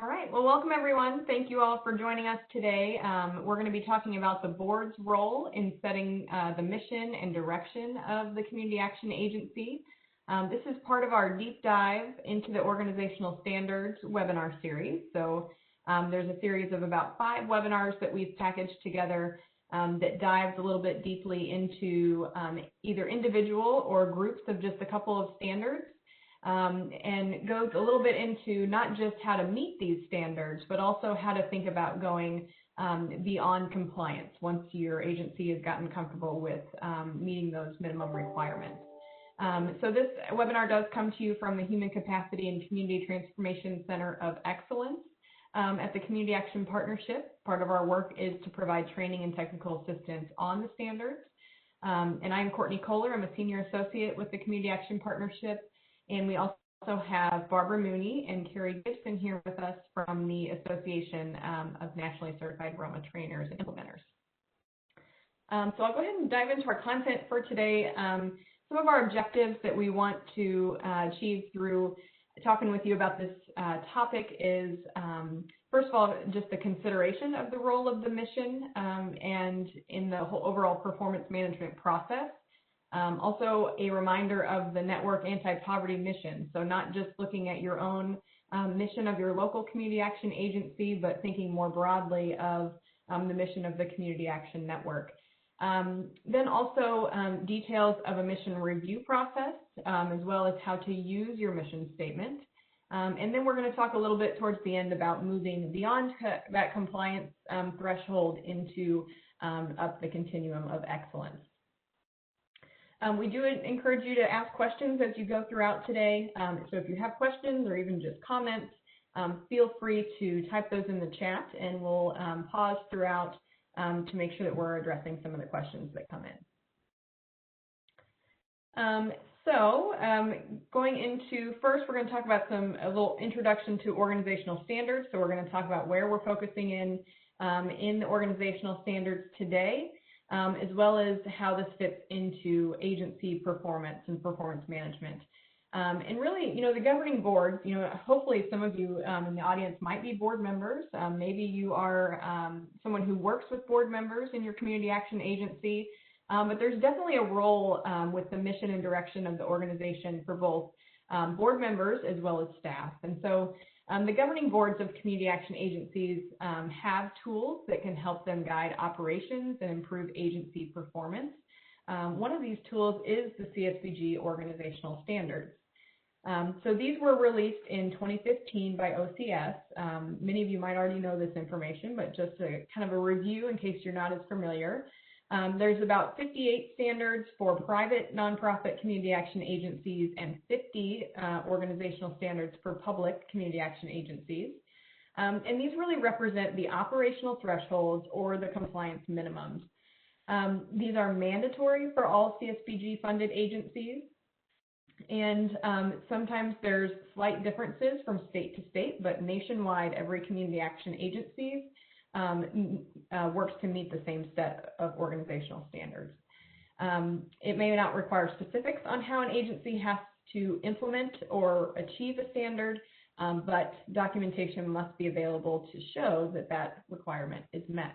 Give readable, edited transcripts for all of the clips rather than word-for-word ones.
All right, well, welcome everyone. Thank you all for joining us today. We're going to be talking about the board's role in setting the mission and direction of the Community Action Agency. This is part of our deep dive into the Organizational Standards webinar series. So there's a series of about 5 webinars that we've packaged together that dives a little bit deeply into either individual or groups of just a couple of standards. And goes a little bit into not just how to meet these standards, but also how to think about going beyond compliance once your agency has gotten comfortable with meeting those minimum requirements. So this webinar does come to you from the Human Capacity and Community Transformation Center of Excellence at the Community Action Partnership. Part of our work is to provide training and technical assistance on the standards. And I'm Courtney Kohler. I'm a senior associate with the Community Action Partnership. And we also have Barbara Mooney and Carrie Gibson here with us from the Association of Nationally Certified Roma Trainers and Implementers. So I'll go ahead and dive into our content for today. Some of our objectives that we want to achieve through talking with you about this topic is, first of all, just the consideration of the role of the mission and in the whole overall performance management process. Also a reminder of the network anti-poverty mission. So not just looking at your own mission of your local community action agency, but thinking more broadly of the mission of the Community Action Network. Then also details of a mission review process, as well as how to use your mission statement. And then we're going to talk a little bit towards the end about moving beyond that compliance threshold into up the continuum of excellence. We do encourage you to ask questions as you go throughout today. So if you have questions or even just comments, feel free to type those in the chat, and we'll pause throughout to make sure that we're addressing some of the questions that come in. Going into first, we're going to talk about a little introduction to organizational standards. So we're going to talk about where we're focusing in the organizational standards today. As well as how this fits into agency performance and performance management. And really, the governing boards, hopefully some of you in the audience might be board members. Maybe you are someone who works with board members in your community action agency. But there's definitely a role with the mission and direction of the organization for both board members as well as staff. And so the governing boards of community action agencies have tools that can help them guide operations and improve agency performance. One of these tools is the CSBG Organizational Standards. So these were released in 2015 by OCS. Many of you might already know this information, but just a kind of a review in case you're not as familiar. There's about 58 standards for private nonprofit community action agencies and 50 organizational standards for public community action agencies. And these really represent the operational thresholds or the compliance minimums. These are mandatory for all CSBG funded agencies. And sometimes there's slight differences from state to state, but nationwide, every community action agency works to meet the same set of organizational standards. It may not require specifics on how an agency has to implement or achieve a standard, but documentation must be available to show that that requirement is met.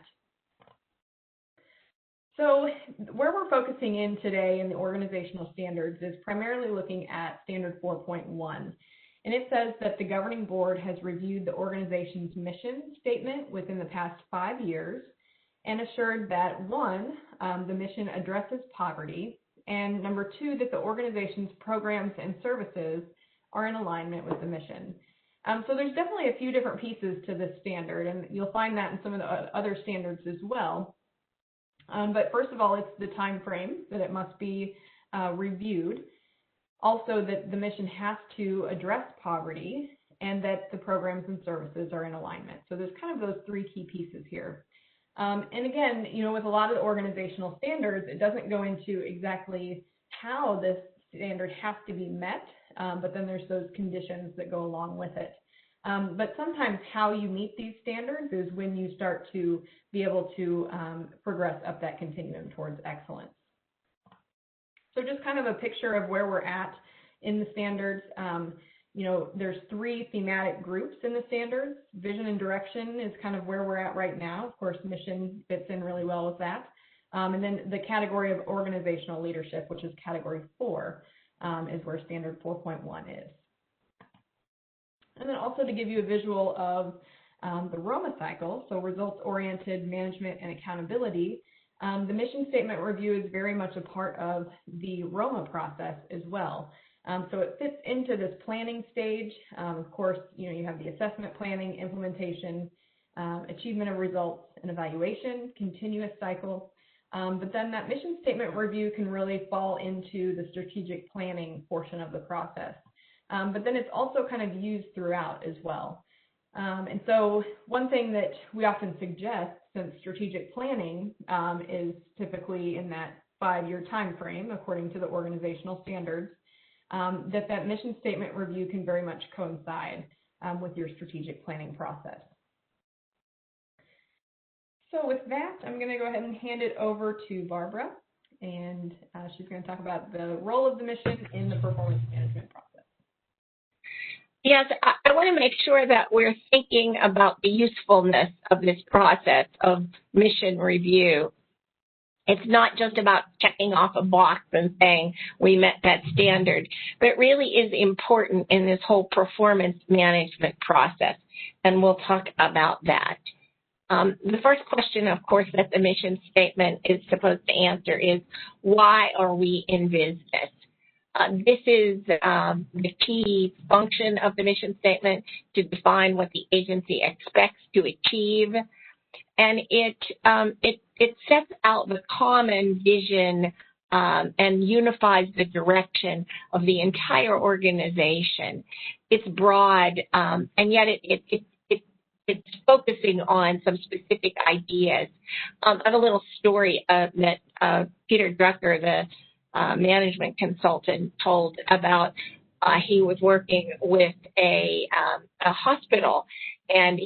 So where we're focusing in today in the organizational standards is primarily looking at standard 4.1. And it says that the governing board has reviewed the organization's mission statement within the past 5 years and assured that 1, the mission addresses poverty, and number 2, that the organization's programs and services are in alignment with the mission. So there's definitely a few different pieces to this standard, and you'll find that in some of the other standards as well. But first of all, it's the time frame that it must be reviewed. Also, that the mission has to address poverty and that the programs and services are in alignment. So there's kind of those 3 key pieces here. And again, with a lot of the organizational standards, it doesn't go into exactly how this standard has to be met, but then there's those conditions that go along with it. But sometimes how you meet these standards is when you start to be able to progress up that continuum towards excellence. So just kind of a picture of where we're at in the standards. there's 3 thematic groups in the standards. Vision and direction is kind of where we're at right now. Of course, mission fits in really well with that. And then the category of organizational leadership, which is category 4, is where standard 4.1 is. And then also to give you a visual of the ROMA cycle, so results-oriented management and accountability, the mission statement review is very much a part of the ROMA process as well. So it fits into this planning stage. Of course, you have the assessment planning, implementation, achievement of results, and evaluation, continuous cycle. But then that mission statement review can really fall into the strategic planning portion of the process. But then it's also kind of used throughout as well. And so one thing that we often suggest, since strategic planning is typically in that 5-year time frame, according to the organizational standards, that mission statement review can very much coincide with your strategic planning process. So with that, I'm going to go ahead and hand it over to Barbara, and she's going to talk about the role of the mission in the performance management process. Yes, I want to make sure that we're thinking about the usefulness of this process of mission review. It's not just about checking off a box and saying we met that standard, but it really is important in this whole performance management process, and we'll talk about that. The first question, of course, that the mission statement is supposed to answer is, why are we in business? This is the key function of the mission statement, to define what the agency expects to achieve, and it sets out the common vision and unifies the direction of the entire organization. It's broad, and yet it's focusing on some specific ideas. I have a little story that Peter Drucker, the management consultant, told about. He was working with a hospital, and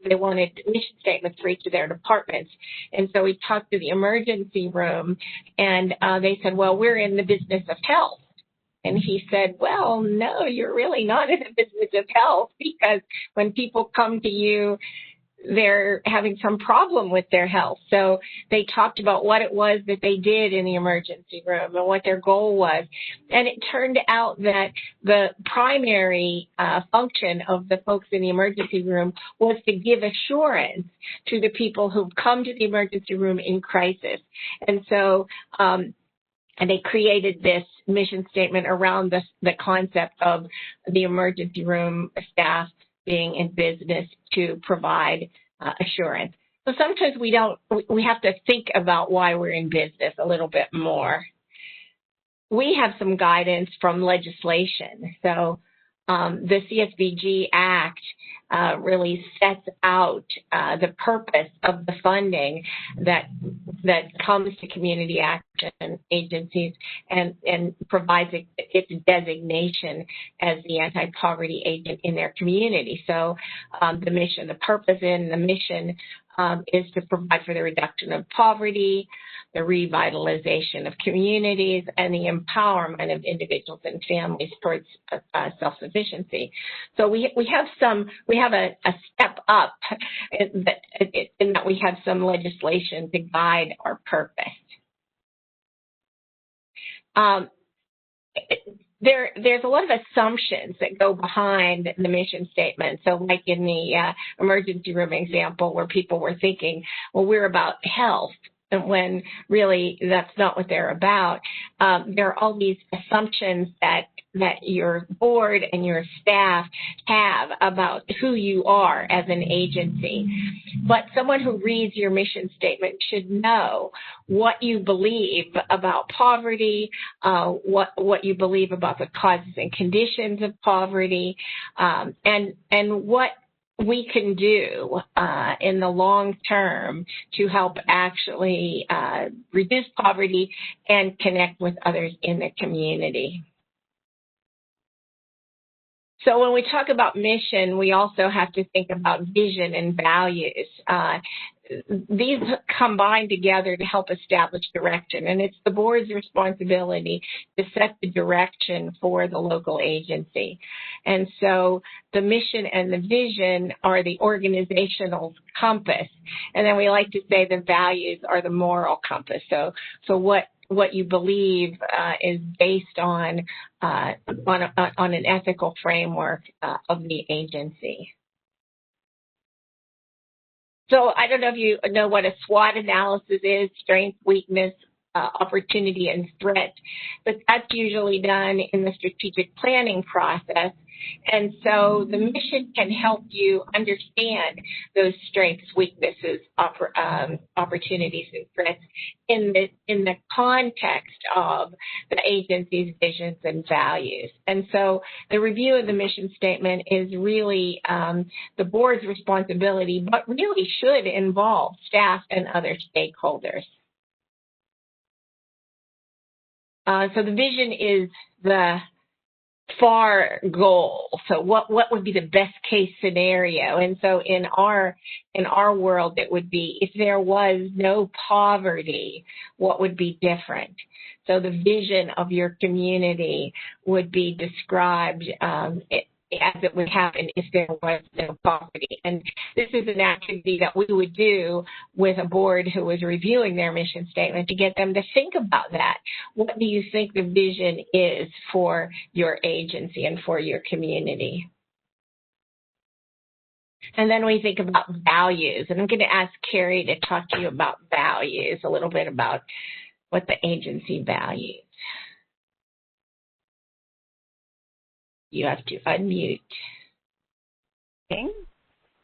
they wanted mission statements for each of their departments. And so he talked to the emergency room, and they said, well, we're in the business of health. And he said, well, no, you're really not in the business of health, because when people come to you, they're having some problem with their health. So they talked about what it was that they did in the emergency room and what their goal was. And it turned out that the primary function of the folks in the emergency room was to give assurance to the people who've come to the emergency room in crisis. And so and they created this mission statement around the concept of the emergency room staff being in business to provide assurance. So sometimes we have to think about why we're in business a little bit more. We have some guidance from legislation. So the CSBG Act really sets out the purpose of the funding that comes to community action agencies and provides its designation as the anti-poverty agent in their community. So the mission, the purpose in the mission is to provide for the reduction of poverty, the revitalization of communities, and the empowerment of individuals and families towards self-sufficiency. So we have a step up in that we have some legislation to guide our purpose. There's a lot of assumptions that go behind the mission statement. So like in the emergency room example, where people were thinking, well, we're about health, and when really that's not what they're about. There are all these assumptions that your board and your staff have about who you are as an agency. But someone who reads your mission statement should know what you believe about poverty, what you believe about the causes and conditions of poverty, and what we can do in the long term to help actually reduce poverty and connect with others in the community. So when we talk about mission, we also have to think about vision and values. these combine together to help establish direction, and it's the board's responsibility to set the direction for the local agency. And so the mission and the vision are the organizational compass, and then we like to say the values are the moral compass. So what you believe is based on an ethical framework of the agency. So I don't know if you know what a SWOT analysis is: strength, weakness, opportunity, and threat, but that's usually done in the strategic planning process. And so the mission can help you understand those strengths, weaknesses, opportunities, and threats in the context of the agency's visions and values. And so the review of the mission statement is really the board's responsibility, but really should involve staff and other stakeholders. So the vision is the far goal. So what would be the best case scenario? And so in our world, it would be, if there was no poverty, what would be different? So the vision of your community would be described as it would happen if there was no poverty. And this is an activity that we would do with a board who was reviewing their mission statement to get them to think about that. What do you think the vision is for your agency and for your community? And then we think about values. And I'm going to ask Carrie to talk to you about values, a little bit about what the agency values. You have to unmute.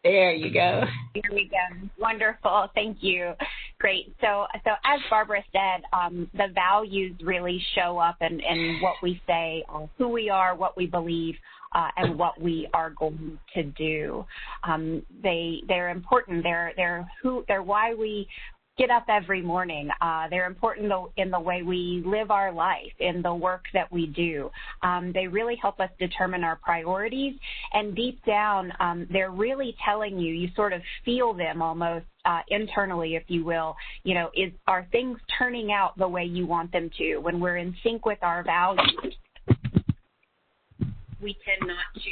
There you go. Here we go. Wonderful. Thank you. Great. So as Barbara said, the values really show up in what we say, who we are, what we believe, and what we are going to do. They're important. They're why we get up every morning. They're important in the way we live our life, in the work that we do. They really help us determine our priorities, and deep down, they're really telling you, you sort of feel them almost internally, if you will, are things turning out the way you want them to? When we're in sync with our values, we tend not to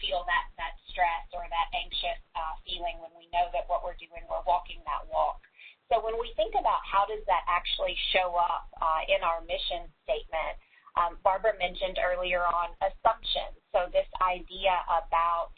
feel that stress or that anxious feeling when we know that what we're doing, we're walking that walk. So when we think about how does that actually show up in our mission statement, Barbara mentioned earlier on assumptions. So this idea about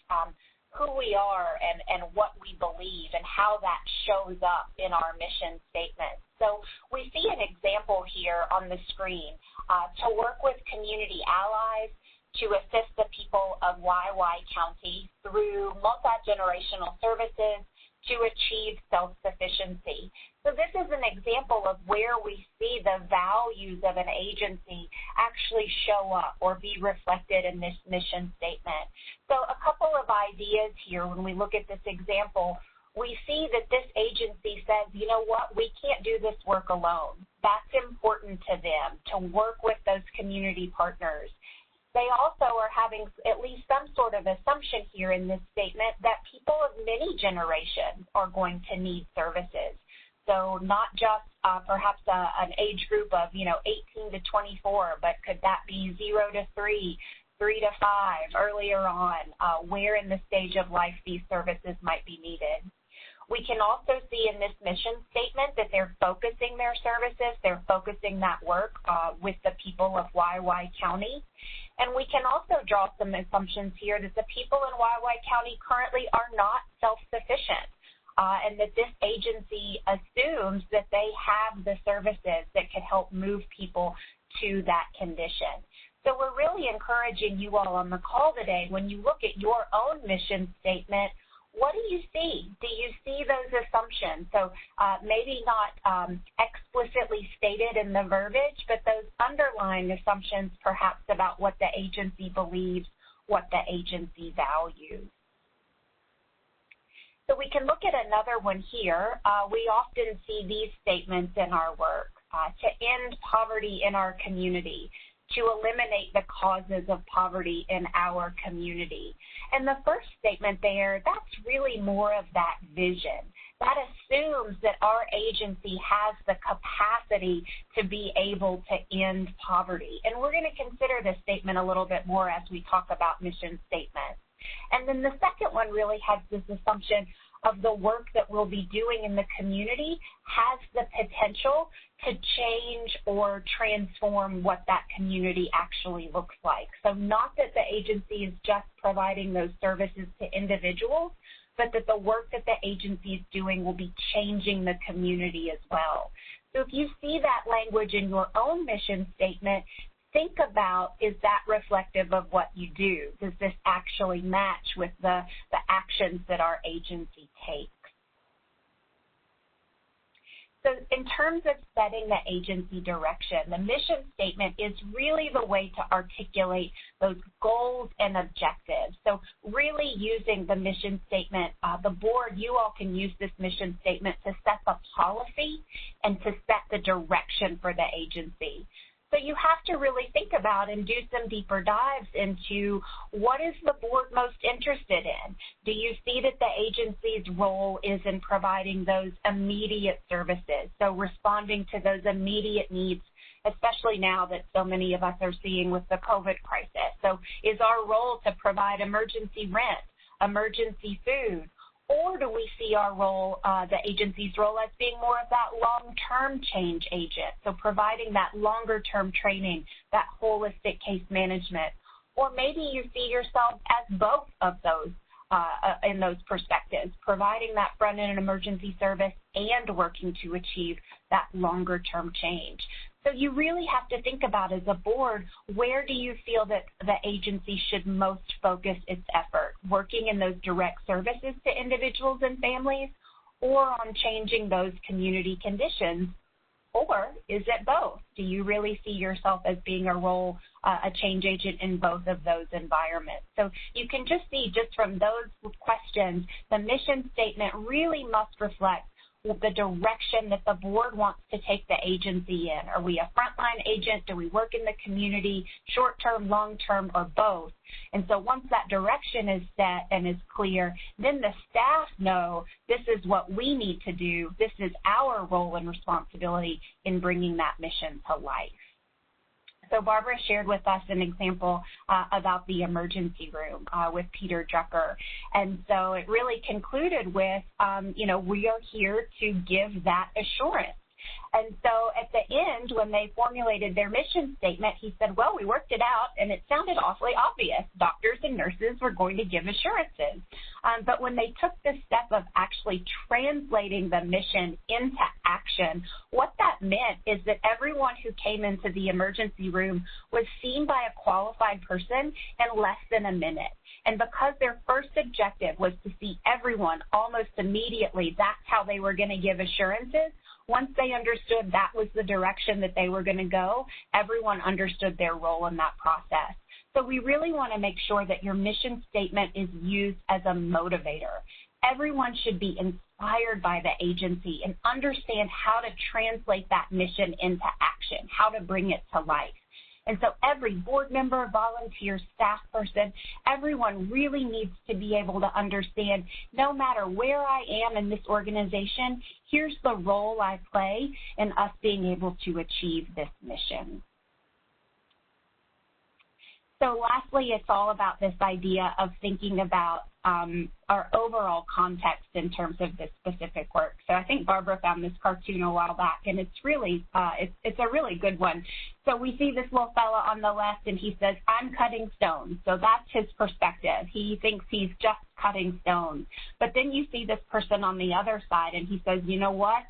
who we are and what we believe and how that shows up in our mission statement. So we see an example here on the screen to work with community allies to assist the people of YY County through multi-generational services to achieve self-sufficiency. So this is an example of where we see the values of an agency actually show up or be reflected in this mission statement. So a couple of ideas here when we look at this example. We see that this agency says, you know what, we can't do this work alone. That's important to them, to work with those community partners. They also are having at least some sort of assumption here in this statement that people of many generations are going to need services. So not just perhaps an age group of, 18 to 24, but could that be 0 to 3, 3 to 5, earlier on, where in the stage of life these services might be needed. We can also see in this mission statement that they're focusing their services, they're focusing that work with the people of YY County. And we can also draw some assumptions here that the people in YY County currently are not self-sufficient, and that this agency assumes that they have the services that could help move people to that condition. So we're really encouraging you all on the call today, when you look at your own mission statement, what do you see? Do you see those assumptions? So maybe not explicitly stated in the verbiage, but those underlying assumptions perhaps about what the agency believes, what the agency values. So we can look at another one here. We often see these statements in our work: to end poverty in our community, to eliminate the causes of poverty in our community. And the first statement there, that's really more of that vision. that assumes that our agency has the capacity to be able to end poverty. And we're going to consider this statement a little bit more as we talk about mission statements. And then the second one really has this assumption of the work that we'll be doing in the community has the potential to change or transform what that community actually looks like. So not that the agency is just providing those services to individuals, but that the work that the agency is doing will be changing the community as well. So if you see that language in your own mission statement, think about, is that reflective of what you do? Does this actually match with the actions that our agency takes? So in terms of setting the agency direction, the mission statement is really the way to articulate those goals and objectives. So really using the mission statement, the board, you all can use this mission statement to set the policy and to set the direction for the agency. So you have to really think about and do some deeper dives into what is the board most interested in. Do you see that the agency's role is in providing those immediate services, so responding to those immediate needs, especially now that so many of us are seeing with the COVID crisis? So is our role to provide emergency rent, emergency food? Or do we see our role, the agency's role, as being more of that long-term change agent, so providing that longer-term training, that holistic case management? Or maybe you see yourself as both of those in those perspectives, providing that front-end emergency service and working to achieve that longer-term change. So you really have to think about, as a board, where do you feel that the agency should most focus its effort, working in those direct services to individuals and families, or on changing those community conditions? Or is it both? Do you really see yourself as being a role, a change agent in both of those environments? So you can just see, just from those questions, the mission statement really must reflect the direction that the board wants to take the agency in. Are we a frontline agent? Do we work in the community, short-term, long-term, or both? And so once that direction is set and is clear, then the staff know this is what we need to do. This is our role and responsibility in bringing that mission to life. So Barbara shared with us an example about the emergency room with Peter Drucker. And so it really concluded with, we are here to give that assurance. And so at the end, when they formulated their mission statement, he said, well, we worked it out, and it sounded awfully obvious. Doctors and nurses were going to give assurances. But when they took the step of actually translating the mission into action, what that meant is that everyone who came into the emergency room was seen by a qualified person in less than a minute. And because their first objective was to see everyone almost immediately, that's how they were going to give assurances. Once they understood that was the direction that they were going to go, everyone understood their role in that process. So we really want to make sure that your mission statement is used as a motivator. Everyone should be inspired by the agency and understand how to translate that mission into action, how to bring it to life. And so every board member, volunteer, staff person, everyone really needs to be able to understand, no matter where I am in this organization, here's the role I play in us being able to achieve this mission. So lastly, it's all about this idea of thinking about our overall context in terms of this specific work. So I think Barbara found this cartoon a while back, and it's really, it's a really good one. So we see this little fella on the left, and he says, I'm cutting stones. So that's his perspective. He thinks he's just cutting stones. But then you see this person on the other side, and he says, you know what?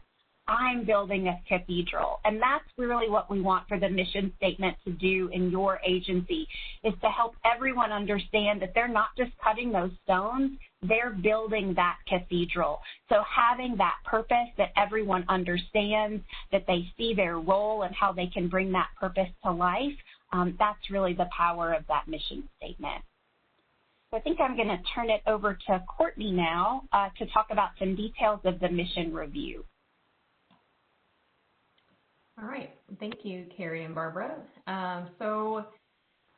I'm building a cathedral. And that's really what we want for the mission statement to do in your agency, is to help everyone understand that they're not just cutting those stones, they're building that cathedral. So having that purpose that everyone understands, that they see their role and how they can bring that purpose to life, that's really the power of that mission statement. So I think I'm going to turn it over to Courtney now to talk about some details of the mission review. All right. Thank you, Carrie and Barbara. So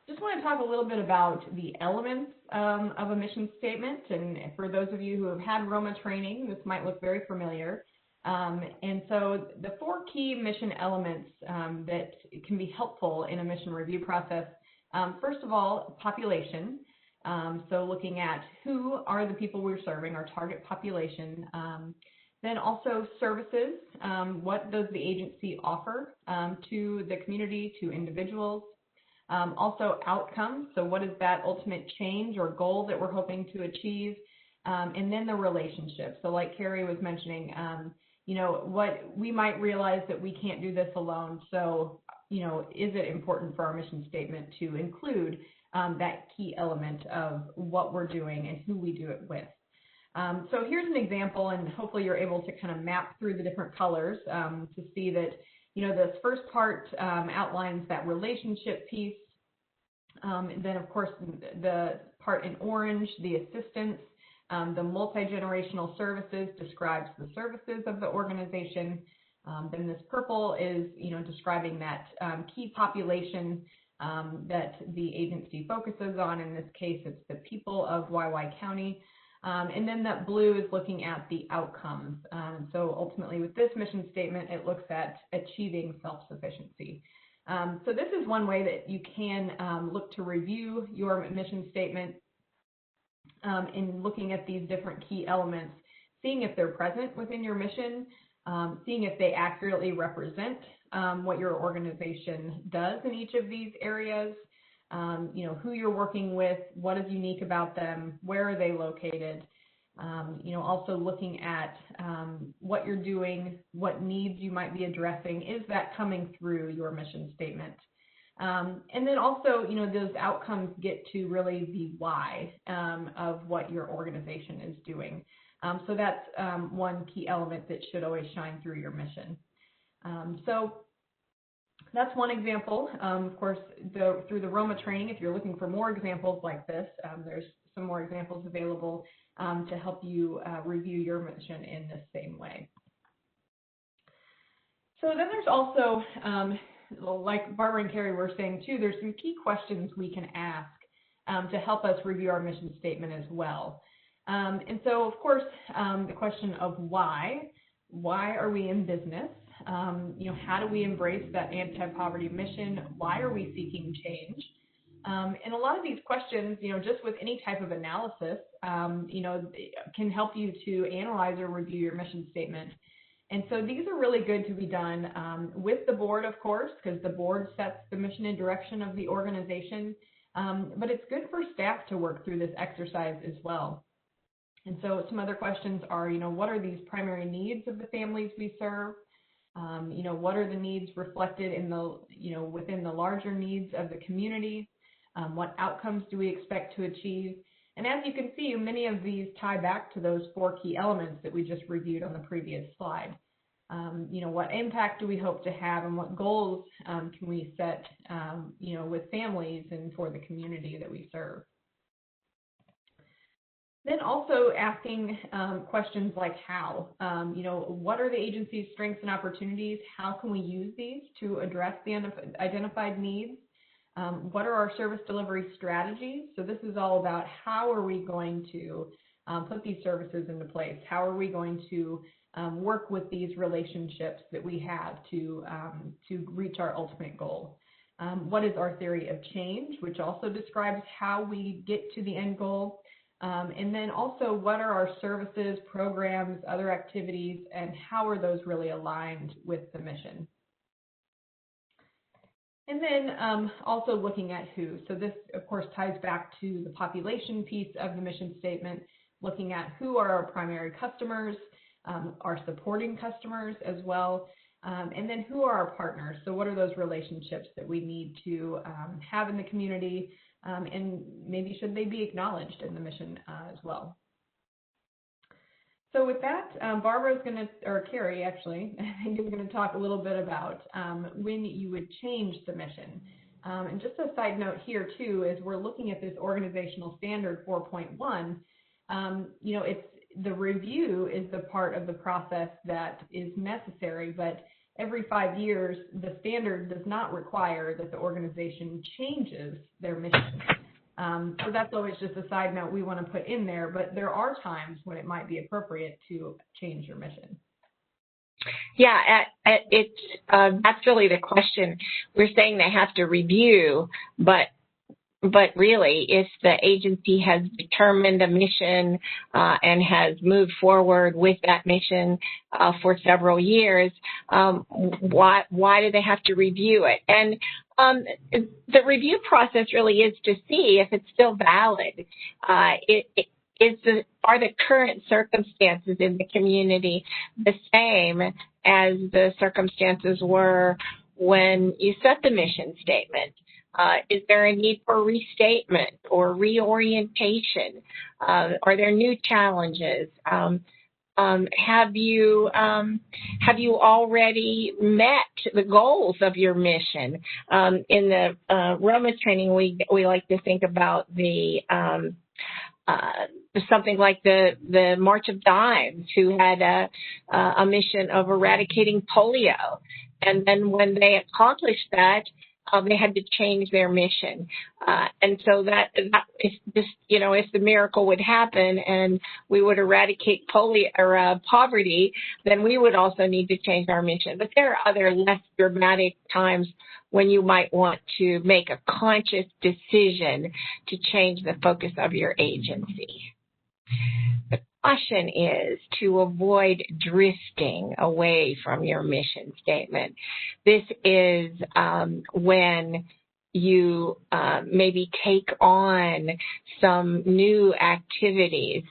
Just want to talk a little bit about the elements of a mission statement. And for those of you who have had Roma training, this might look very familiar. And so the 4 key mission elements that can be helpful in a mission review process, first of all, population. So looking at who are the people we're serving, our target population. Then also services. What does the agency offer to the community, to individuals? Also outcomes, so what is that ultimate change or goal that we're hoping to achieve? And then the relationship. So like Carrie was mentioning, what we might realize that we can't do this alone. So, is it important for our mission statement to include that key element of what we're doing and who we do it with? So here's an example, and hopefully you're able to kind of map through the different colors to see that this first part outlines that relationship piece. And then, of course, the part in orange, the assistance, the multi-generational services describes the services of the organization. Then this purple is, describing that key population that the agency focuses on. In this case, it's the people of YY County. And then that blue is looking at the outcomes. So ultimately with this mission statement, it looks at achieving self-sufficiency. So this is one way that you can look to review your mission statement in looking at these different key elements, seeing if they're present within your mission, seeing if they accurately represent what your organization does in each of these areas, who you're working with, what is unique about them, where are they located, also looking at what you're doing, what needs you might be addressing, is that coming through your mission statement? And then also, those outcomes get to really the why of what your organization is doing. So that's one key element that should always shine through your mission. So that's one example. Of course, through the Roma training, if you're looking for more examples like this, there's some more examples available to help you review your mission in the same way. So then there's also, like Barbara and Carrie were saying too, there's some key questions we can ask to help us review our mission statement as well. And so, of course, the question of why are we in business? How do we embrace that anti-poverty mission? Why are we seeking change? And a lot of these questions, just with any type of analysis, can help you to analyze or review your mission statement. And so these are really good to be done with the board, of course, because the board sets the mission and direction of the organization. But it's good for staff to work through this exercise as well. And so some other questions are, what are these primary needs of the families we serve? What are the needs reflected in the, within the larger needs of the community? What outcomes do we expect to achieve? And as you can see, many of these tie back to those 4 key elements that we just reviewed on the previous slide. What impact do we hope to have, and what goals can we set, with families and for the community that we serve? Then also asking questions like how, what are the agency's strengths and opportunities? How can we use these to address the identified needs? What are our service delivery strategies? So this is all about how are we going to put these services into place? How are we going to work with these relationships that we have to reach our ultimate goal? What is our theory of change, which also describes how we get to the end goal? And then also, what are our services, programs, other activities, and how are those really aligned with the mission? And then also looking at who. So this, of course, ties back to the population piece of the mission statement, looking at who are our primary customers, our supporting customers as well, and then who are our partners. So what are those relationships that we need to have in the community, and maybe should they be acknowledged in the mission as well. So with that, Barbara is going to, or Carrie actually, I think is going to talk a little bit about when you would change the mission. And just a side note here too, as we're looking at this organizational standard 4.1, it's the review is the part of the process that is necessary, but every 5 years, the standard does not require that the organization changes their mission. So that's always just a side note we want to put in there, but there are times when it might be appropriate to change your mission. Yeah, that's really the question. We're saying they have to review, but really, if the agency has determined a mission and has moved forward with that mission for several years, why do they have to review it? And the review process really is to see if it's still valid. Are the current circumstances in the community the same as the circumstances were when you set the mission statement? Is there a need for restatement or reorientation? Are there new challenges? Have you already met the goals of your mission? In the Roma's training, we like to think about the something like the March of Dimes, who had a mission of eradicating polio, and then when they accomplished that, they had to change their mission. And so that if just, if the miracle would happen and we would eradicate polio or poverty, then we would also need to change our mission. But there are other less dramatic times when you might want to make a conscious decision to change the focus of your agency. The caution is to avoid drifting away from your mission statement. This is when you maybe take on some new activities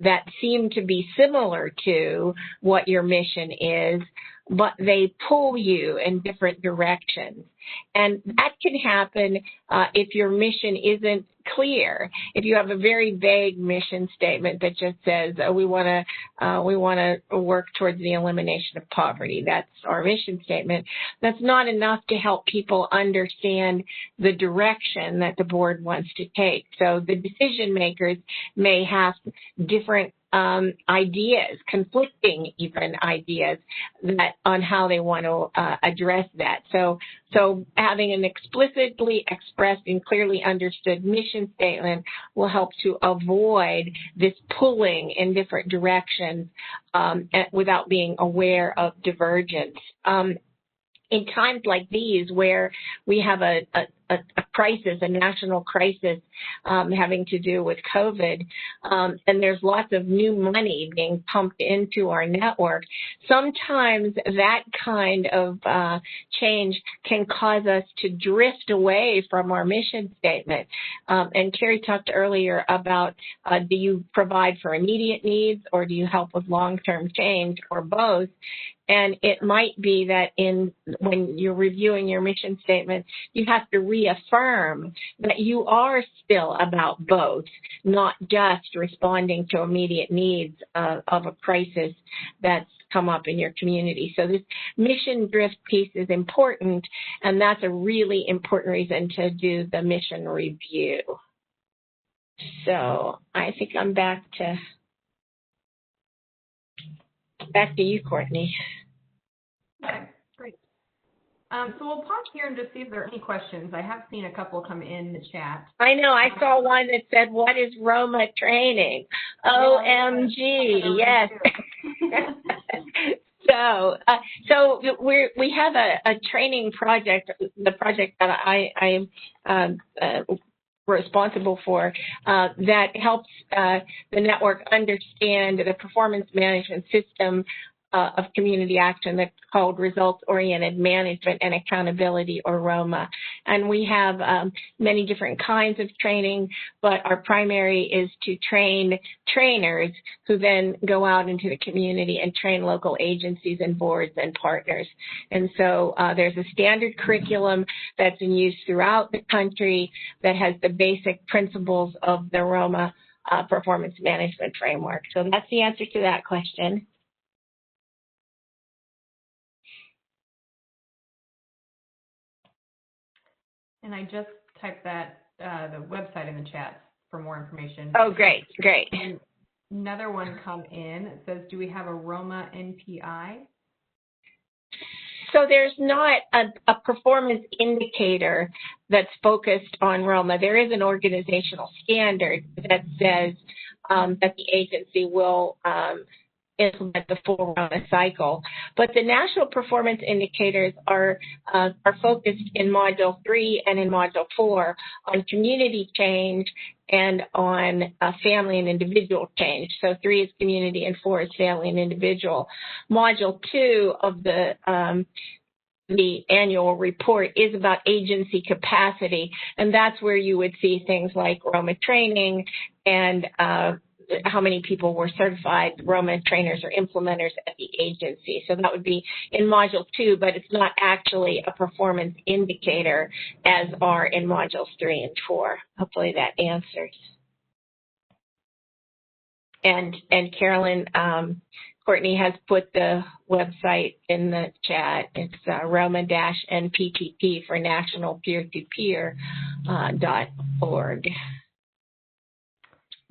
that seem to be similar to what your mission is, but they pull you in different directions. And that can happen if your mission isn't clear. If you have a very vague mission statement that just says, we want to work towards the elimination of poverty. That's our mission statement. That's not enough to help people understand the direction that the board wants to take. So the decision makers may have different ideas, conflicting even ideas on how they want to address that. So having an explicitly expressed and clearly understood mission statement will help to avoid this pulling in different directions without being aware of divergence. In times like these, where we have a crisis, a national crisis having to do with COVID, and there's lots of new money being pumped into our network, sometimes that kind of change can cause us to drift away from our mission statement. And Carrie talked earlier about do you provide for immediate needs or do you help with long-term change, or both? And it might be that when you're reviewing your mission statement, you have to reaffirm that you are still about both, not just responding to immediate needs of a crisis that's come up in your community. So this mission drift piece is important, and that's a really important reason to do the mission review. So I think I'm back to you, Courtney. Okay, great. So we'll pause here and just see if there are any questions. I have seen a couple come in the chat. I know. I saw one that said, "What is Roma training?" OMG, yes. So we have a training project, the project that I am responsible for, that helps the network understand the performance management system of community action that's called Results-Oriented Management and Accountability, or ROMA. And we have many different kinds of training, but our primary is to train trainers who then go out into the community and train local agencies and boards and partners. And so there's a standard curriculum that's in use throughout the country that has the basic principles of the ROMA performance management framework. So that's the answer to that question. And I just typed that, the website in the chat for more information. Oh, great, great. And another one come in. It says, do we have a Roma NPI? So there's not a performance indicator that's focused on ROMA. There is an organizational standard that says that the agency will implement the full ROMA cycle. But the national performance indicators are focused in Module 3 and in Module 4 on community change and on family and individual change. So 3 is community and 4 is family and individual. Module 2 of the annual report is about agency capacity, and that's where you would see things like ROMA training and how many people were certified ROMA trainers or implementers at the agency. So that would be in Module 2, but it's not actually a performance indicator as are in Modules 3 and 4. Hopefully that answers. And Carolyn, Courtney has put the website in the chat. It's ROMA-NPTP for National Peer-to-Peer.org.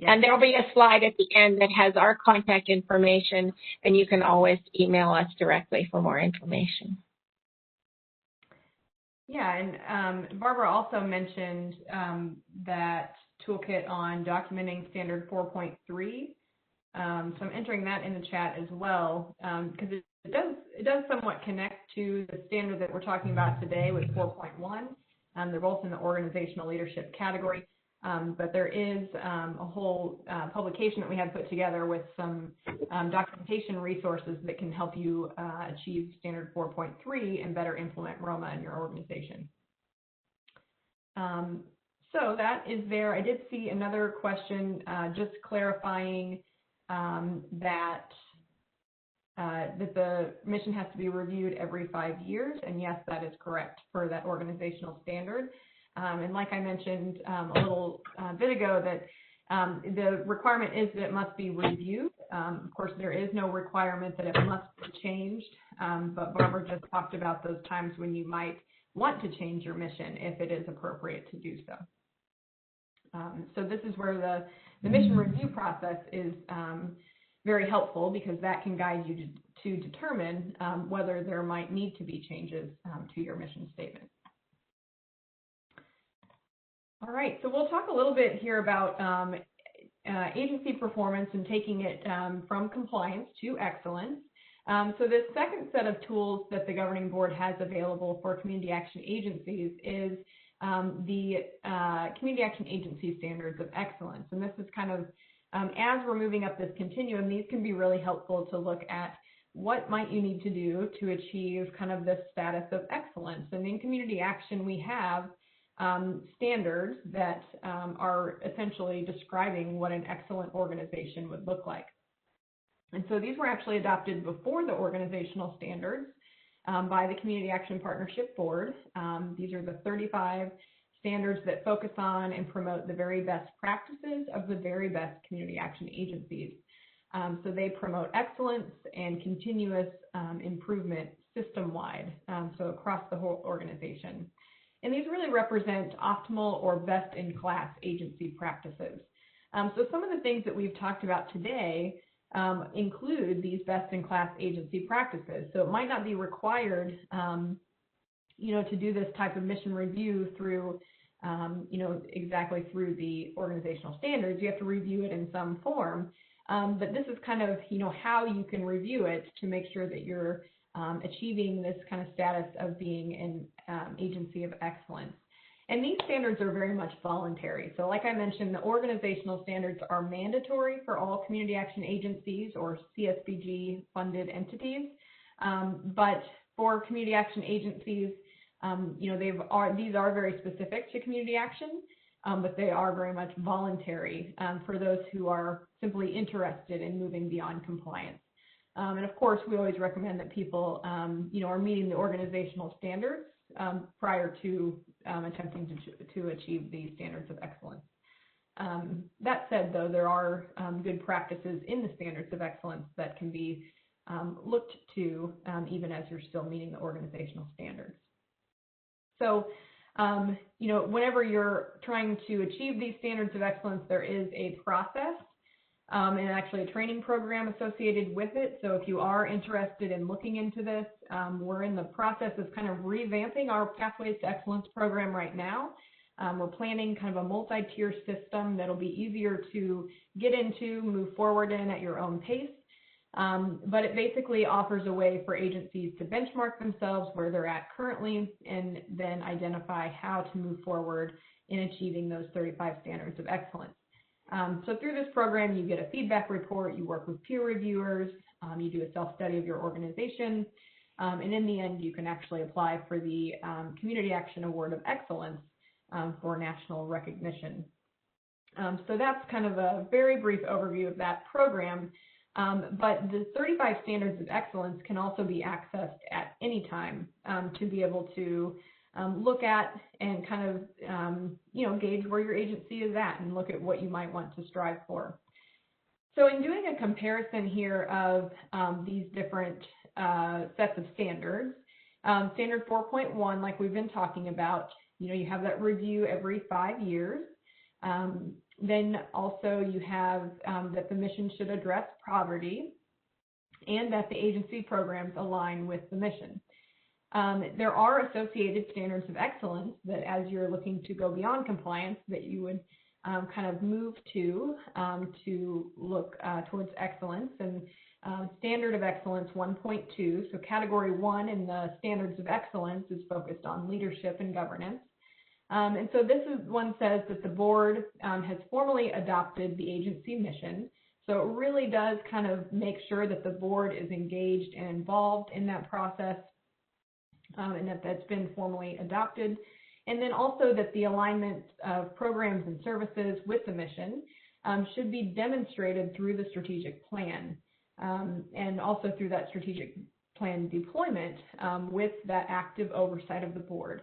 Yeah. And there'll be a slide at the end that has our contact information, and you can always email us directly for more information. Yeah, and Barbara also mentioned that toolkit on documenting standard 4.3. So I'm entering that in the chat as well, because it does somewhat connect to the standard that we're talking about today with 4.1. They're both in the organizational leadership category. But there is a whole publication that we have put together with some documentation resources that can help you achieve standard 4.3 and better implement ROMA in your organization. So that is there. I did see another question just clarifying that the mission has to be reviewed every 5 years, and yes, that is correct for that organizational standard. And like I mentioned a little bit ago, that the requirement is that it must be reviewed. Of course, there is no requirement that it must be changed, but Barbara just talked about those times when you might want to change your mission if it is appropriate to do so. So this is where the mission review process is very helpful, because that can guide you to determine whether there might need to be changes to your mission statement. All right, so we'll talk a little bit here about agency performance and taking it from compliance to excellence. So this second set of tools that the governing board has available for community action agencies is the Community Action Agency Standards of Excellence. And this is kind of, as we're moving up this continuum, these can be really helpful to look at what might you need to do to achieve kind of this status of excellence. And in community action, we have standards that are essentially describing what an excellent organization would look like. And so these were actually adopted before the organizational standards by the Community Action Partnership Board. These are the 35 standards that focus on and promote the very best practices of the very best community action agencies. So they promote excellence and continuous improvement system-wide, so across the whole organization. And these really represent optimal or best-in-class agency practices. So some of the things that we've talked about today include these best-in-class agency practices. So it might not be required, to do this type of mission review through, exactly through the organizational standards. You have to review it in some form. But this is kind of, how you can review it to make sure that you're achieving this kind of status of being an agency of excellence. And these standards are very much voluntary. So like I mentioned, the organizational standards are mandatory for all community action agencies or CSBG funded entities. But for community action agencies, these are very specific to community action, but they are very much voluntary for those who are simply interested in moving beyond compliance. And of course, we always recommend that people, are meeting the organizational standards prior to attempting to achieve the standards of excellence. That said, though, there are good practices in the standards of excellence that can be looked to even as you're still meeting the organizational standards. So, whenever you're trying to achieve these standards of excellence, there is a process and actually a training program associated with it. So if you are interested in looking into this, we're in the process of kind of revamping our Pathways to Excellence program right now. We're planning kind of a multi-tier system that'll be easier to get into, move forward in at your own pace. But it basically offers a way for agencies to benchmark themselves where they're at currently and then identify how to move forward in achieving those 35 standards of excellence. So through this program, you get a feedback report, you work with peer reviewers, you do a self-study of your organization, and in the end, you can actually apply for the Community Action Award of Excellence for national recognition. So that's kind of a very brief overview of that program. But the 35 standards of excellence can also be accessed at any time to be able to look at and kind of, gauge where your agency is at and look at what you might want to strive for. So in doing a comparison here of these different sets of standards, standard 4.1, like we've been talking about, you have that review every 5 years. Then also you have that the mission should address poverty and that the agency programs align with the mission. There are associated standards of excellence that as you're looking to go beyond compliance that you would kind of move to look towards excellence. And standard of excellence 1.2, so category 1 in the standards of excellence is focused on leadership and governance. And so this one says that the board has formally adopted the agency mission. So it really does kind of make sure that the board is engaged and involved in that process and that that's been formally adopted. And then also that the alignment of programs and services with the mission should be demonstrated through the strategic plan and also through that strategic plan deployment with that active oversight of the board.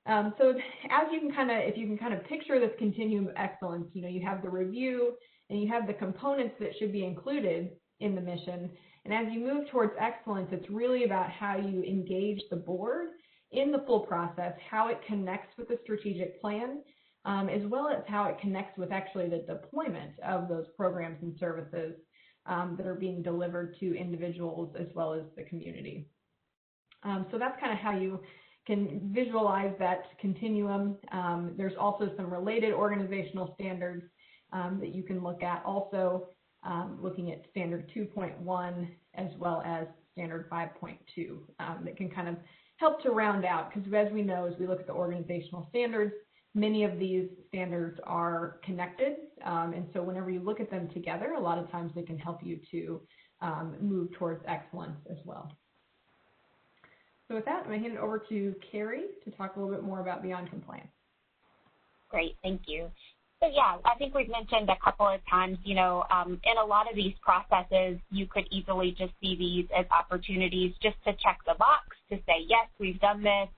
So as you can if you can kind of picture this continuum of excellence, you have the review and you have the components that should be included in the mission. And as you move towards excellence, it's really about how you engage the board in the full process, how it connects with the strategic plan, as well as how it connects with actually the deployment of those programs and services that are being delivered to individuals as well as the community. So that's kind of how you can visualize that continuum. There's also some related organizational standards that you can look at, also looking at standard 2.1 as well as standard 5.2 that can kind of help to round out, because as we know, as we look at the organizational standards, many of these standards are connected, and so whenever you look at them together, a lot of times they can help you to move towards excellence as well. So with that, I'm going to hand it over to Carrie to talk a little bit more about beyond compliance. Great, thank you. So yeah, I think we've mentioned a couple of times, in a lot of these processes, you could easily just see these as opportunities just to check the box to say, yes, we've done this.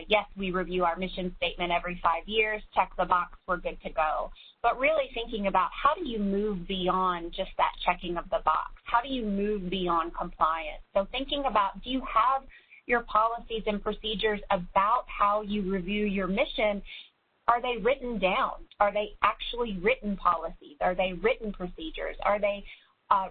Yes, we review our mission statement every 5 years, check the box, we're good to go. But really thinking about how do you move beyond just that checking of the box? How do you move beyond compliance? So thinking about, do you have your policies and procedures about how you review your mission? Are they written down? Are they actually written policies? Are they written procedures? Are they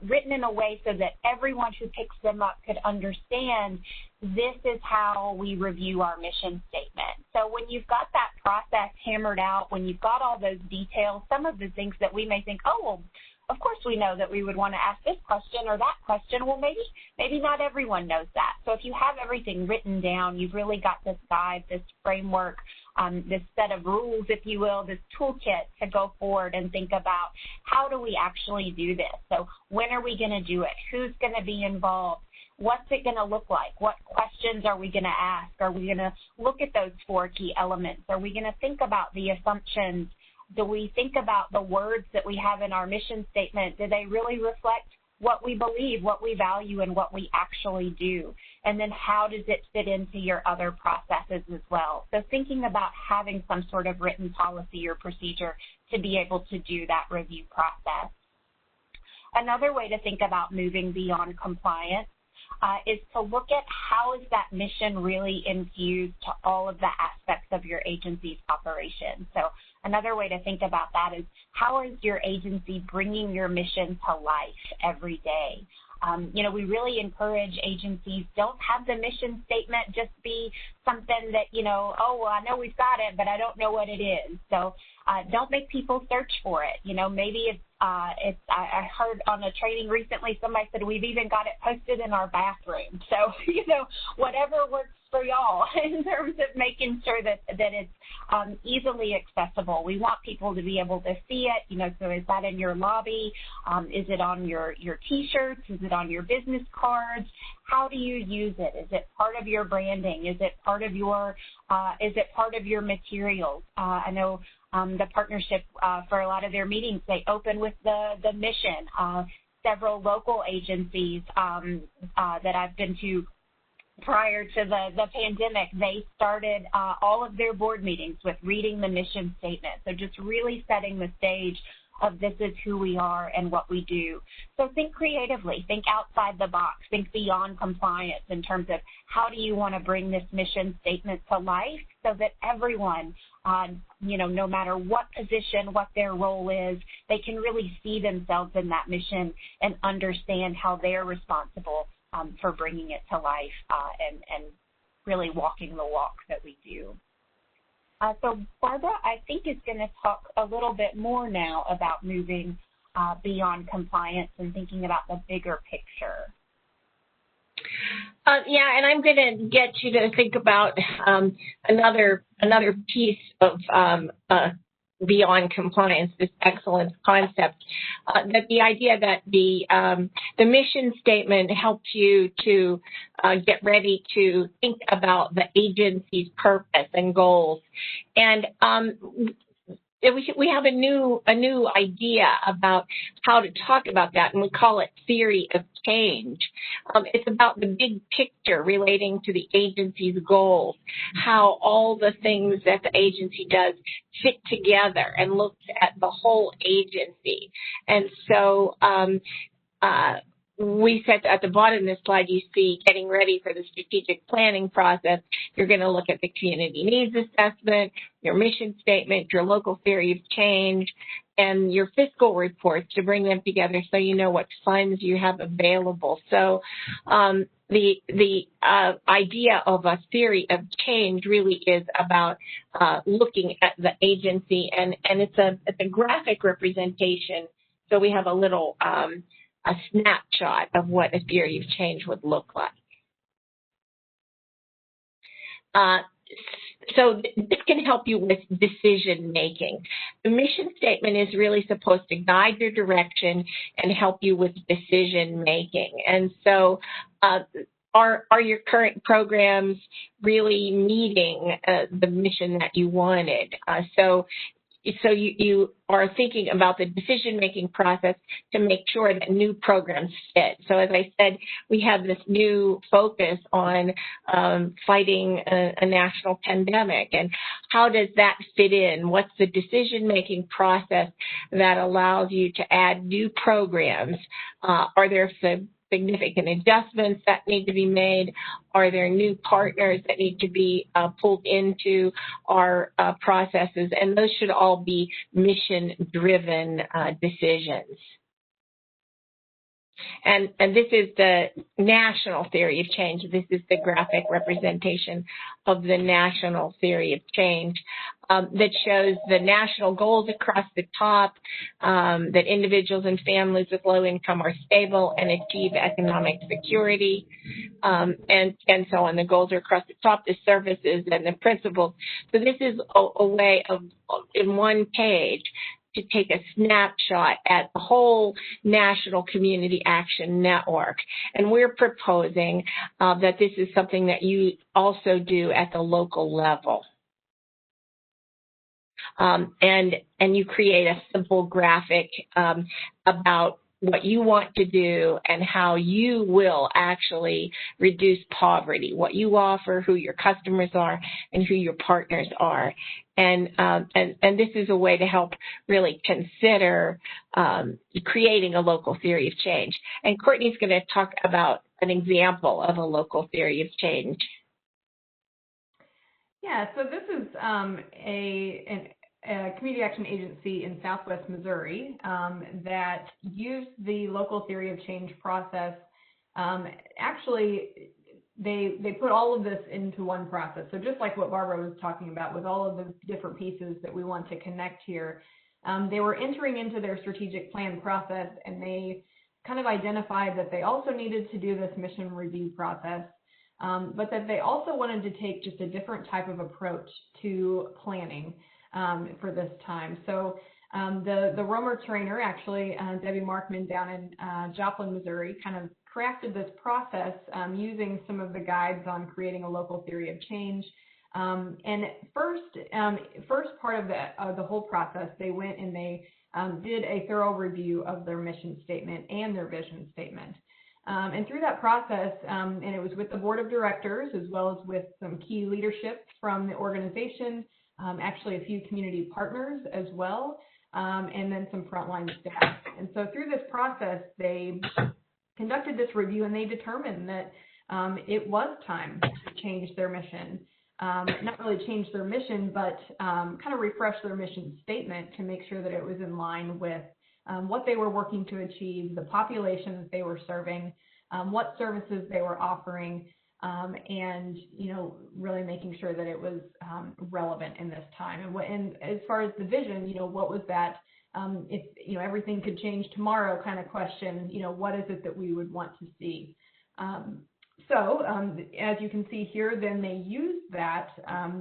written in a way so that everyone who picks them up could understand this is how we review our mission statement? So when you've got that process hammered out, when you've got all those details, some of the things that we may think, oh, well, of course we know that we would want to ask this question or that question. Well, maybe not everyone knows that. So if you have everything written down, you've really got this guide, this framework, this set of rules, if you will, this toolkit to go forward and think about how do we actually do this? So when are we going to do it? Who's going to be involved? What's it going to look like? What questions are we going to ask? Are we going to look at those 4 key elements? Are we going to think about the assumptions? Do we think about the words that we have in our mission statement? Do they really reflect what we believe, what we value, and what we actually do? And then how does it fit into your other processes as well? So thinking about having some sort of written policy or procedure to be able to do that review process. Another way to think about moving beyond compliance is to look at how is that mission really infused to all of the aspects of your agency's operation. So another way to think about that is, how is your agency bringing your mission to life every day? We really encourage agencies, don't have the mission statement just be something that, oh, I know we've got it, but I don't know what it is. So don't make people search for it. Maybe I heard on a training recently, somebody said we've even got it posted in our bathroom. So, whatever works for y'all in terms of making sure that it's easily accessible. We want people to be able to see it, so is that in your lobby? Is it on your T-shirts? Is it on your business cards? How do you use it? Is it part of your branding? Is it part of your materials? I know the partnership for a lot of their meetings, they open with the mission. Several local agencies that I've been to prior to the pandemic, they started all of their board meetings with reading the mission statement. So just really setting the stage of this is who we are and what we do. So think creatively, think outside the box, think beyond compliance in terms of how do you want to bring this mission statement to life so that everyone, no matter what position, what their role is, they can really see themselves in that mission and understand how they're responsible for bringing it to life and really walking the walk that we do. So Barbara, I think, is going to talk a little bit more now about moving beyond compliance and thinking about the bigger picture. Yeah, and I'm going to get you to think about another piece of beyond compliance, this excellence concept, that the idea that the mission statement helps you to get ready to think about the agency's purpose and goals. And we have a new idea about how to talk about that, and we call it theory of change. It's about the big picture relating to the agency's goals, how all the things that the agency does fit together and looks at the whole agency. And so we said at the bottom of this slide, you see getting ready for the strategic planning process. You're going to look at the community needs assessment, your mission statement, your local theory of change, and your fiscal reports to bring them together so you know what funds you have available. So the idea of a theory of change really is about looking at the agency, and it's a graphic representation. So we have a little a snapshot of what a theory of change would look like. So this can help you with decision making. The mission statement is really supposed to guide your direction and help you with decision making. And so are your current programs really meeting the mission that you wanted? So you are thinking about the decision-making process to make sure that new programs fit. So as I said, we have this new focus on fighting a national pandemic, and how does that fit in? What's the decision-making process that allows you to add new programs? Are there significant adjustments that need to be made? Are there new partners that need to be pulled into our processes? And those should all be mission-driven decisions. And this is the national theory of change. This is the graphic representation of the national theory of change that shows the national goals across the top, that individuals and families with low income are stable and achieve economic security, and so on. The goals are across the top, the services and the principles. So this is a way of, in one page, to take a snapshot at the whole National Community Action Network. And we're proposing that this is something that you also do at the local level. And you create a simple graphic about what you want to do and how you will actually reduce poverty, what you offer, who your customers are, and who your partners are. And this is a way to help really consider creating a local theory of change. And Courtney's going to talk about an example of a local theory of change. Yeah, so this is a community action agency in Southwest Missouri that used the local theory of change process. Actually, they put all of this into one process. So just like what Barbara was talking about with all of the different pieces that we want to connect here, they were entering into their strategic plan process, and they kind of identified that they also needed to do this mission review process, but that they also wanted to take just a different type of approach to planning for this time. So the Romer trainer, actually, Debbie Markman down in Joplin, Missouri, kind of crafted this process using some of the guides on creating a local theory of change. And first part of the whole process, they went and they did a thorough review of their mission statement and their vision statement. And through that process, and it was with the board of directors as well as with some key leadership from the organization, actually a few community partners as well, and then some frontline staff. And so through this process, they conducted this review, and they determined that it was time to change their mission. Not really change their mission, but kind of refresh their mission statement to make sure that it was in line with what they were working to achieve, the population that they were serving, what services they were offering, and really making sure that it was relevant in this time. And as far as the vision, what was that? If everything could change tomorrow kind of question, what is it that we would want to see? So as you can see here, then they used that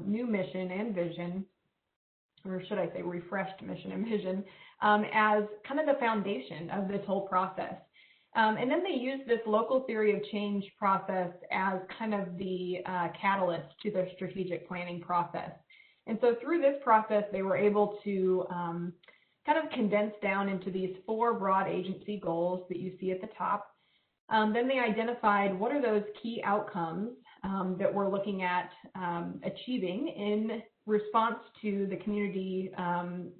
new mission and vision, or should I say refreshed mission and vision, as kind of the foundation of this whole process. And then they used this local theory of change process as kind of the catalyst to their strategic planning process. And so through this process, they were able to kind of condense down into these 4 broad agency goals that you see at the top. Then they identified what are those key outcomes that we're looking at achieving in response to the community,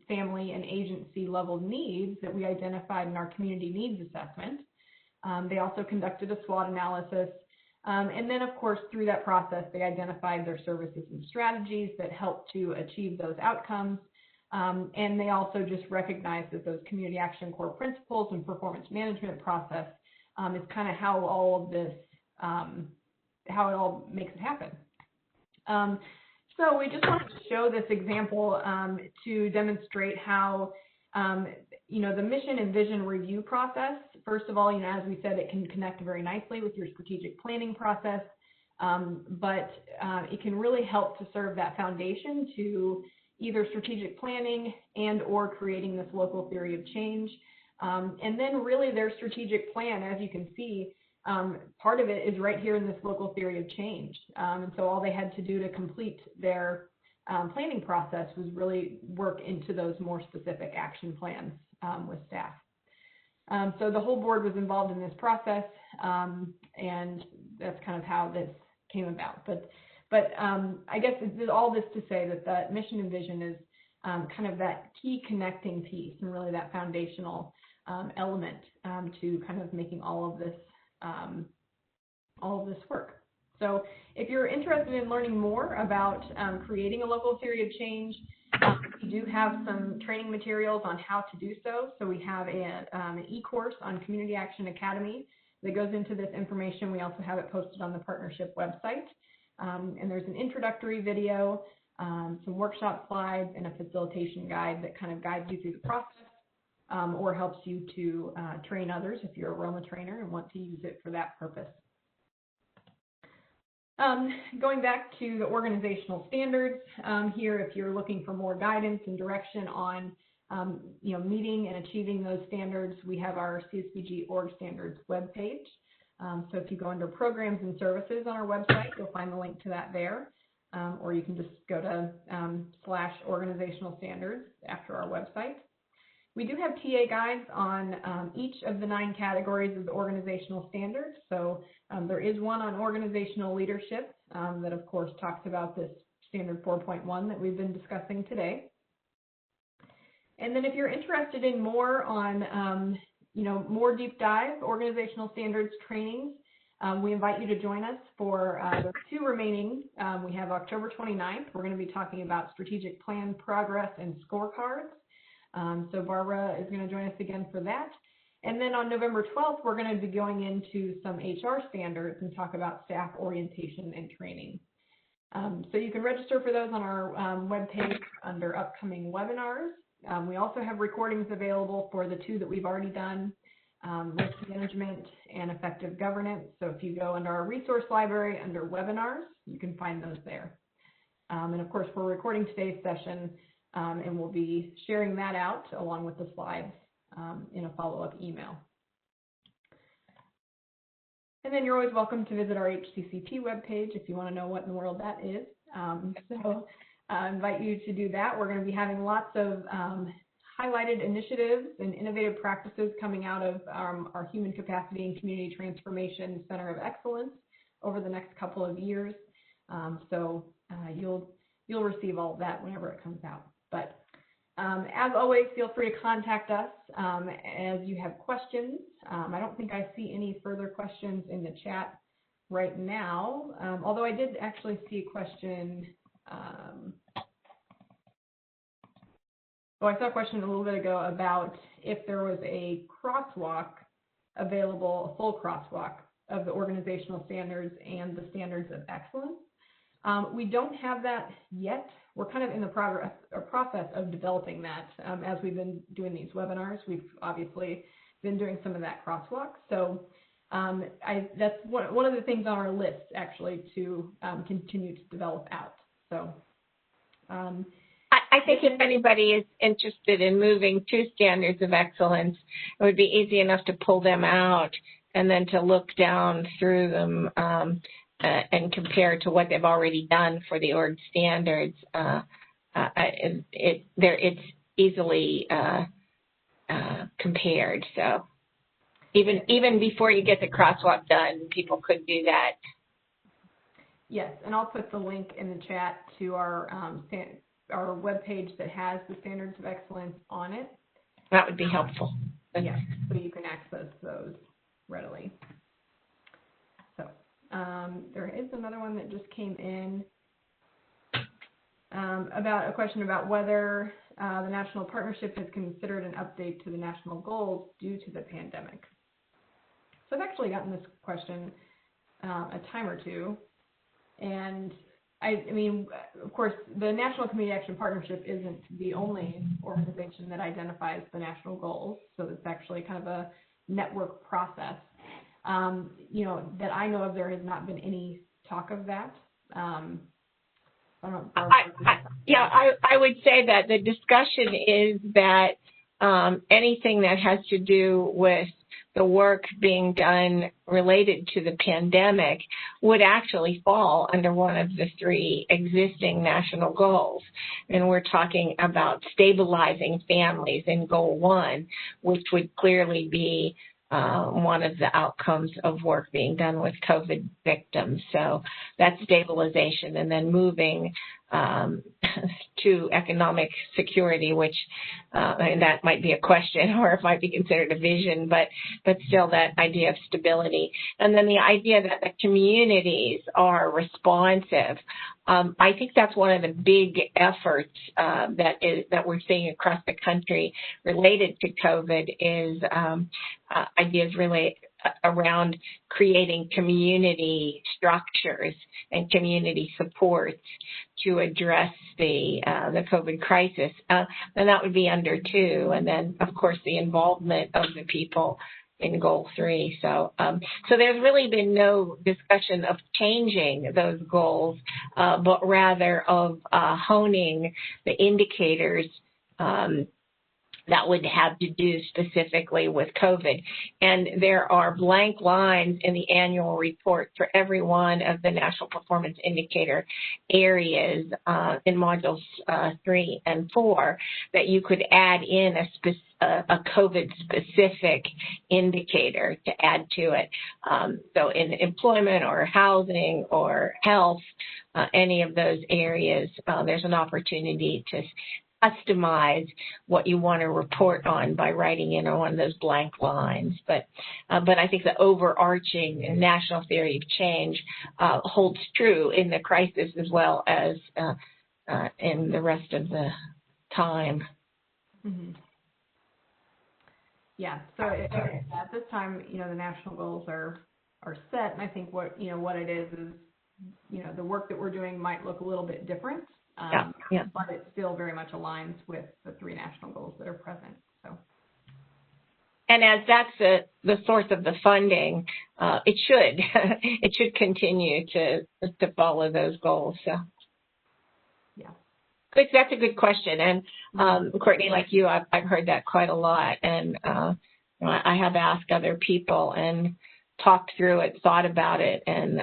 family, and agency level needs that we identified in our community needs assessment. They also conducted a SWOT analysis. And then, of course, through that process, they identified their services and strategies that help to achieve those outcomes. And they also just recognized that those community action core principles and performance management process is kind of how all of this, how it all makes it happen. So we just wanted to show this example to demonstrate how, the mission and vision review process, first of all, as we said, it can connect very nicely with your strategic planning process, but it can really help to serve that foundation to either strategic planning and or creating this local theory of change. And then really their strategic plan, as you can see, part of it is right here in this local theory of change. And so all they had to do to complete their planning process was really work into those more specific action plans with staff. So the whole board was involved in this process, and that's kind of how this came about. But I guess all this to say that the mission and vision is kind of that key connecting piece and really that foundational element to kind of making all of this work. So if you're interested in learning more about creating a local theory of change, we do have some training materials on how to do so. So we have an e-course on Community Action Academy that goes into this information. We also have it posted on the partnership website. And there's an introductory video, some workshop slides, and a facilitation guide that kind of guides you through the process or helps you to train others if you're a Roma trainer and want to use it for that purpose. Going back to the organizational standards, here, if you're looking for more guidance and direction on meeting and achieving those standards, we have our CSBG Org Standards webpage. So if you go under programs and services on our website, you'll find the link to that there, or you can just go to /organizational standards after our website. We do have TA guides on each of the 9 categories of the organizational standards. So there is one on organizational leadership that, of course, talks about this standard 4.1 that we've been discussing today. And then if you're interested in more on more deep dive organizational standards trainings, We invite you to join us for the 2 remaining. We have October 29th. We're going to be talking about strategic plan progress and scorecards. So Barbara is going to join us again for that. And then on November 12th, we're going to be going into some HR standards and talk about staff orientation and training. So you can register for those on our webpage under upcoming webinars. We also have recordings available for the 2 that we've already done, risk management and effective governance. So if you go under our resource library under webinars, you can find those there. And of course, we're recording today's session and we'll be sharing that out along with the slides in a follow-up email. And then you're always welcome to visit our HCCP webpage if you want to know what in the world that is. So I invite you to do that. We're going to be having lots of highlighted initiatives and innovative practices coming out of our Human Capacity and Community Transformation Center of Excellence over the next couple of years. So you'll receive all of that whenever it comes out. But as always, feel free to contact us as you have questions. I don't think I see any further questions in the chat right now, although I did actually see a question. I saw a question a little bit ago about if there was a crosswalk available, a full crosswalk of the organizational standards and the standards of excellence. We don't have that yet. We're kind of in the process of developing that as we've been doing these webinars. We've obviously been doing some of that crosswalk. So that's one of the things on our list, actually, to continue to develop out. So I think if anybody is interested in moving to standards of excellence, it would be easy enough to pull them out and then to look down through them and compare to what they've already done for the org standards. It's easily compared. So even before you get the crosswalk done, people could do that. Yes, and I'll put the link in the chat to our webpage that has the standards of excellence on it. That would be helpful. Yes, so you can access those readily. So there is another one that just came in about a question about whether the National Partnership has considered an update to the national goals due to the pandemic. So I've actually gotten this question a time or two, and I mean, of course, the National Community Action Partnership isn't the only organization that identifies the national goals, so it's actually kind of a network process. You know, that I know of, there has not been any talk of that. I would say that the discussion is that anything that has to do with the work being done related to the pandemic would actually fall under one of the 3 existing national goals. And we're talking about stabilizing families in Goal 1, which would clearly be one of the outcomes of work being done with COVID victims. So that's stabilization, and then moving to economic security, which and that might be a question, or it might be considered a vision, but still that idea of stability. And then the idea that the communities are responsive. I think that's one of the big efforts that we're seeing across the country related to COVID is ideas around creating community structures and community supports to address the COVID crisis. And that would be under 2. And then, of course, the involvement of the people in Goal 3. So there's really been no discussion of changing those goals, but rather of honing the indicators that would have to do specifically with COVID. And there are blank lines in the annual report for every one of the National Performance Indicator areas in modules 3 and 4 that you could add in a COVID-specific indicator to add to it. So in employment or housing or health, any of those areas, there's an opportunity customize what you want to report on by writing in on one of those blank lines. But I think the overarching national theory of change holds true in the crisis as well as in the rest of the time. Mm-hmm. Yeah. So at this time, the national goals are set, and I think what it is, the work that we're doing might look a little bit different, but it still very much aligns with the 3 national goals that are present. So. And as that's the source of the funding, it should continue to follow those goals. So. Yeah. That's a good question. And Courtney, like you, I've heard that quite a lot. And I have asked other people and talked through it, thought about it. And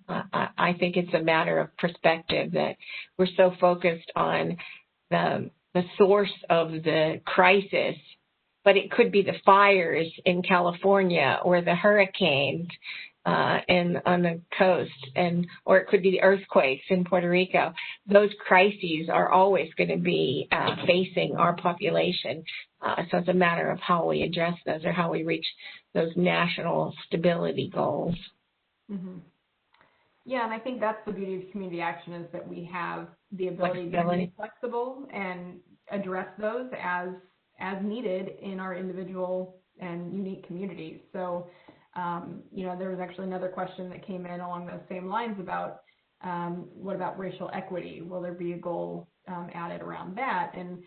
I think it's a matter of perspective that we're so focused on the source of the crisis, but it could be the fires in California or the hurricanes on the coast, or it could be the earthquakes in Puerto Rico. Those crises are always going to be facing our population. So it's a matter of how we address those or how we reach those national stability goals. Mm-hmm. Yeah, and I think that's the beauty of community action, is that we have the ability to be flexible and address those as needed in our individual and unique communities. So, there was actually another question that came in along those same lines about what about racial equity? Will there be a goal added around that? And,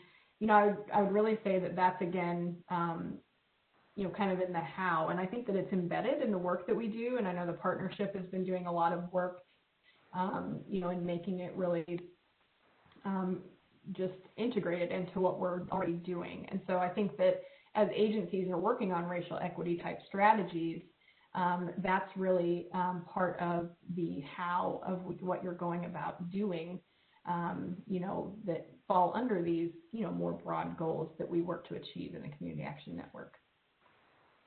I would really say that that's, again, kind of in the how. And I think that it's embedded in the work that we do. And I know the partnership has been doing a lot of work, in making it really just integrated into what we're already doing. And so I think that as agencies are working on racial equity type strategies, that's really part of the how of what you're going about doing, that fall under these, more broad goals that we work to achieve in the Community Action Network.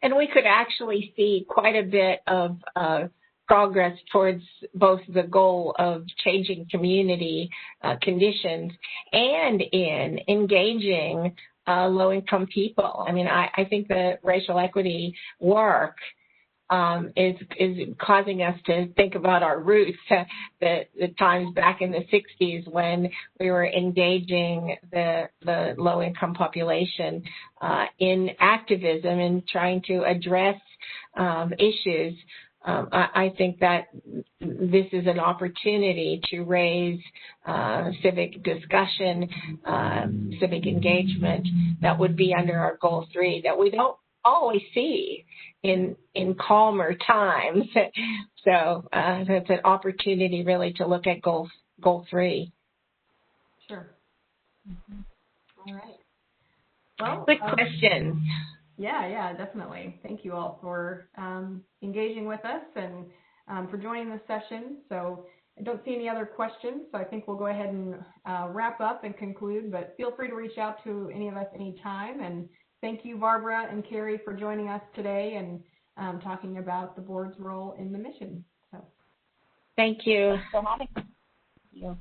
And we could actually see quite a bit of progress towards both the goal of changing community conditions and in engaging low-income people. I mean, I think the racial equity work is causing us to think about our roots, the times back in the 60s when we were engaging the low-income population in activism and trying to address issues. I think that this is an opportunity to raise civic discussion, civic engagement that would be under our Goal 3 that we don't always see in calmer times. So that's an opportunity really to look at Goal 3. Sure. Mm-hmm. All right. Well, good questions. Yeah, definitely. Thank you all for engaging with us and for joining this session. So I don't see any other questions, so I think we'll go ahead and wrap up and conclude, but feel free to reach out to any of us anytime. And thank you, Barbara and Carrie, for joining us today and talking about the board's role in the mission. So. Thank you. Thanks for having me.